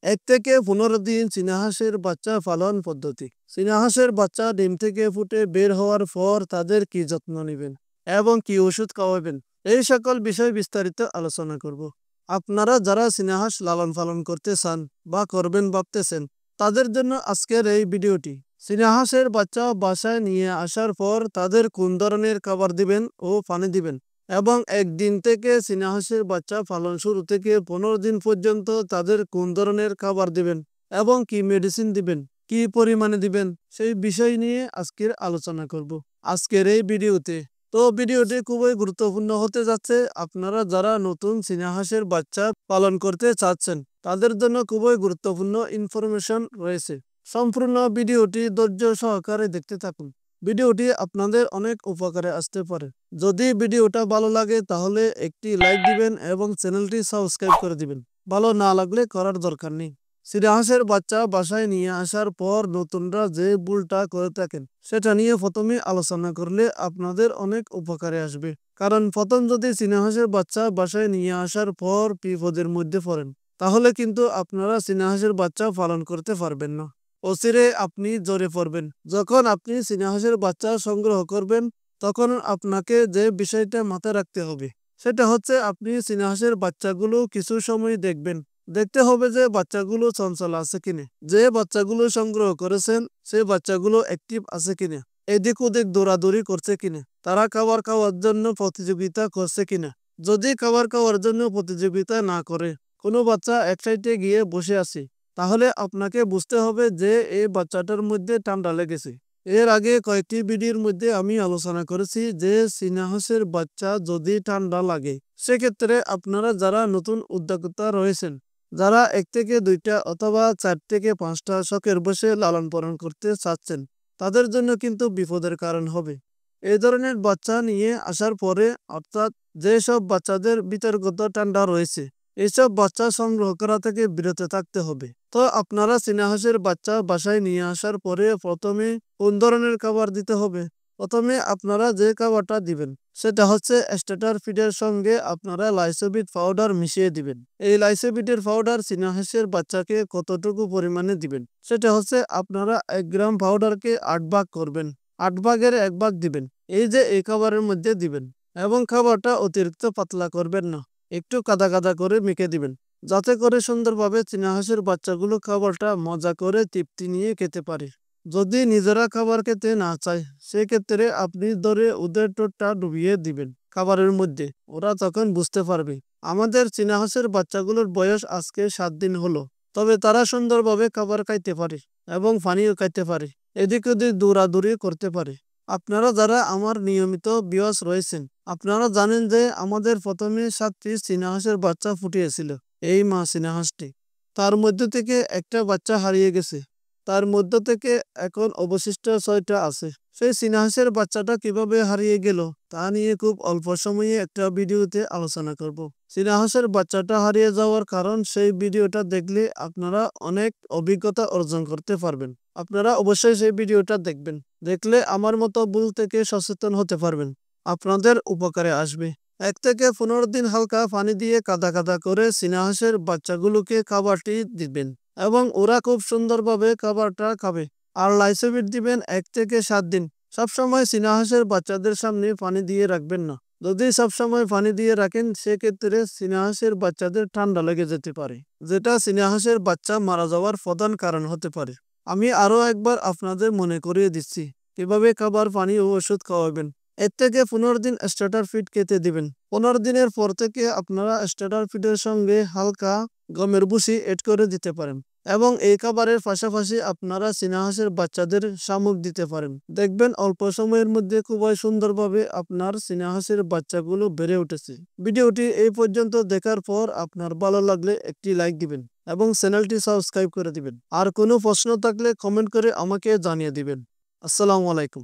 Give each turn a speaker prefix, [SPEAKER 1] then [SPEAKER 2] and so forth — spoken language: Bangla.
[SPEAKER 1] 1 থেকে 15 দিন চীনা হাঁসের বাচ্চা পালন পদ্ধতি। চীনা হাঁসের বাচ্চা ডিম থেকে ফুটে বের হওয়ার পর তাদের কি যত্ন নেবেন এবং কি ওষুধ খাওয়াবেন, এই সকল বিষয় বিস্তারিত আলোচনা করব। আপনারা যারা চীনা হাঁস লালন পালন করতে চান বা করবেন ভাবতেছেন, তাদের জন্য আজকের এই ভিডিওটি। চীনা হাঁসের বাচ্চা বাসায় নিয়ে আসার পর তাদের কোন ধরনের খাবার দিবেন ও পানি দিবেন, এবং 1 দিন থেকে চীনা হাঁসের বাচ্চা পালন শুরু থেকে 15 দিন পর্যন্ত তাদের কোন ধরনের খাবার দিবেন এবং কি মেডিসিন দিবেন, কি পরিমাণে দিবেন, সেই বিষয় নিয়ে আজকের আলোচনা করব আজকের এই ভিডিওতে। তো ভিডিওটি খুবই গুরুত্বপূর্ণ হতে যাচ্ছে। আপনারা যারা নতুন চীনা হাঁসের বাচ্চা পালন করতে চাচ্ছেন, তাদের জন্য খুবই গুরুত্বপূর্ণ ইনফরমেশন রয়েছে। সম্পূর্ণ ভিডিওটি ধৈর্য সহকারে দেখতে থাকুন। ভিডিওটি আপনাদের অনেক উপকারে আসতে পারে। যদি ভিডিওটা ভালো লাগে তাহলে একটি লাইক দিবেন এবং চ্যানেলটি সাবস্ক্রাইব করে দিবেন। ভালো না লাগলে করার দরকার নেই। চীনা হাঁসের বাচ্চা বাসায় নিয়ে আসার পর নতুনরা যে ভুলটা করে থাকেন, সেটা নিয়ে প্রথমে আলোচনা করলে আপনাদের অনেক উপকারে আসবে। কারণ প্রথম যদি চীনা হাঁসের বাচ্চা বাসায় নিয়ে আসার পর বিপদের মধ্যে পড়েন, তাহলে কিন্তু আপনারা চীনা হাঁসের বাচ্চা পালন করতে পারবেন না। অচিরে আপনি জ্বরে পড়বেন। যখন আপনি চীনা হাঁসের বাচ্চা সংগ্রহ করবেন, তখন আপনাকে যে বিষয়টা মাথায় রাখতে হবে, সেটা হচ্ছে আপনি চীনা হাঁসের বাচ্চাগুলো কিছু সময় দেখবেন। দেখতে হবে যে বাচ্চাগুলো চঞ্চল আছে কিনা, যে বাচ্চাগুলো সংগ্রহ করেছেন সেই বাচ্চাগুলো অ্যাক্টিভ আছে কিনা, এদিক ওদিক দৌড়াদৌড়ি করছে কিনা, তারা খাবার খাওয়ার জন্য প্রতিযোগিতা করছে কিনা। যদি খাবার খাওয়ার জন্য প্রতিযোগিতা না করে, কোনো বাচ্চা এক সাইডে গিয়ে বসে আছে, তাহলে আপনাকে বুঝতে হবে যে এই বাচ্চাটার মধ্যে ঠান্ডা লেগেছে। এর আগে কয়েকটি ভিডিওর মধ্যে আমি আলোচনা করেছি যে চীনা হাঁসের বাচ্চা যদি ঠান্ডা লাগে, সেক্ষেত্রে আপনারা যারা নতুন উদ্যোক্তা রয়েছেন, যারা 1 থেকে 2টা অথবা 4 থেকে 5টা শখের বসে লালন পালন করতে চাচ্ছেন, তাদের জন্য কিন্তু বিপদের কারণ হবে। এই ধরনের বাচ্চা নিয়ে আসার পরে, অর্থাৎ যেসব বাচ্চাদের বিতর্কিত ঠান্ডা রয়েছে, এইসব বাচ্চা সংগ্রহ করা থেকে বিরত থাকতে হবে। তো আপনারা চীনা হাঁসের বাচ্চা বাসায় নিয়ে আসার পরে প্রথমে কোন ধরনের খাবার দিতে হবে? প্রথমে আপনারা যে খাবারটা দিবেন, সেটা হচ্ছে স্টার্টার ফিডের সঙ্গে আপনারা লাইসোবিট পাউডার মিশিয়ে দিবেন। এই লাইসোবিটের পাউডার চীনা হাঁসের বাচ্চাকে কতটুকু পরিমাণে দিবেন, সেটা হচ্ছে আপনারা 1 গ্রাম পাউডারকে 8 ভাগ করবেন, 8 ভাগের 1 ভাগ দিবেন। এই যে এই খাবারের মধ্যে দিবেন, এবং খাবারটা অতিরিক্ত পাতলা করবেন না, একটু কাদা কাদা করে মেখে দিবেন, যাতে করে সুন্দরভাবে চীনা হাঁসের বাচ্চাগুলো খাবারটা মজা করে তৃপ্তি নিয়ে খেতে পারে। যদি নিজেরা খাবার খেতে না চায়, সেক্ষেত্রে আপনি ধরে ওদের ঠোঁটটা ডুবিয়ে দিবেন খাবারের মধ্যে, ওরা তখন বুঝতে পারবে। আমাদের চীনা হাঁসের বাচ্চাগুলোর বয়স আজকে 7 দিন হলো, তবে তারা সুন্দরভাবে খাবার খাইতে পারে এবং পানিও খাইতে পারে, এদিক ওদিক দৌড়াদৌড়ি করতে পারে। আপনারা যারা আমার নিয়মিত ভিউয়ার্স রয়েছেন, আপনারা জানেন যে আমাদের প্রথমে 7টি চীনা হাঁসের বাচ্চা ফুটিয়েছিল। এই মা চীনা হাঁসটি, তার মধ্য থেকে একটা বাচ্চা হারিয়ে গেছে। তার মধ্য থেকে এখন অবশিষ্ট 6টা আছে। সেই চীনা হাঁসের বাচ্চাটা কিভাবে হারিয়ে গেল, তা নিয়ে খুব অল্প সময়ে একটা ভিডিওতে আলোচনা করব। চীনা হাঁসের বাচ্চাটা হারিয়ে যাওয়ার কারণ, সেই ভিডিওটা দেখলে আপনারা অনেক অভিজ্ঞতা অর্জন করতে পারবেন। আপনারা অবশ্যই সেই ভিডিওটা দেখবেন। দেখলে আমার মতো ভুল থেকে সচেতন হতে পারবেন, আপনাদের উপকারে আসবে। 1 থেকে 15 দিন হালকা পানি দিয়ে কাদা কাদা করে চীনা হাঁসের বাচ্চাগুলোকে খাবারটি দিবেন, এবং ওরা খুব সুন্দরভাবে খাবারটা খাবে। আর লাইসোবিট দিবেন 1 থেকে 7 দিন। সবসময় চীনা হাঁসের বাচ্চাদের সামনে পানি দিয়ে রাখবেন না। যদি সবসময় পানি দিয়ে রাখেন, সেক্ষেত্রে চীনা হাঁসের বাচ্চাদের ঠান্ডা লেগে যেতে পারে, যেটা চীনা হাঁসের বাচ্চা মারা যাওয়ার প্রধান কারণ হতে পারে। আমি আরও একবার আপনাদের মনে করিয়ে দিচ্ছি কিভাবে খাবার, পানি ও ওষুধ খাওয়াবেন। 1 থেকে 15 দিন স্টার্টার ফিড খেতে দিবেন। 15 দিনের পর থেকে আপনারা স্টার্টার ফিডের সঙ্গে হালকা গমের ভুসি এড করে দিতে পারেন, এবং এই খাবারের পাশাপাশি আপনারা চীনা হাঁসের বাচ্চাদের শামুক দিতে পারেন। দেখবেন অল্প সময়ের মধ্যে খুবই সুন্দরভাবে আপনার চীনা হাঁসের বাচ্চাগুলো বেড়ে উঠেছে। ভিডিওটি এই পর্যন্ত দেখার পর আপনার ভালো লাগলে একটি লাইক দিবেন এবং চ্যানেলটি সাবস্ক্রাইব করে দিবেন। আর কোনো প্রশ্ন থাকলে কমেন্ট করে আমাকে জানিয়ে দিবেন। আসসালামু আলাইকুম।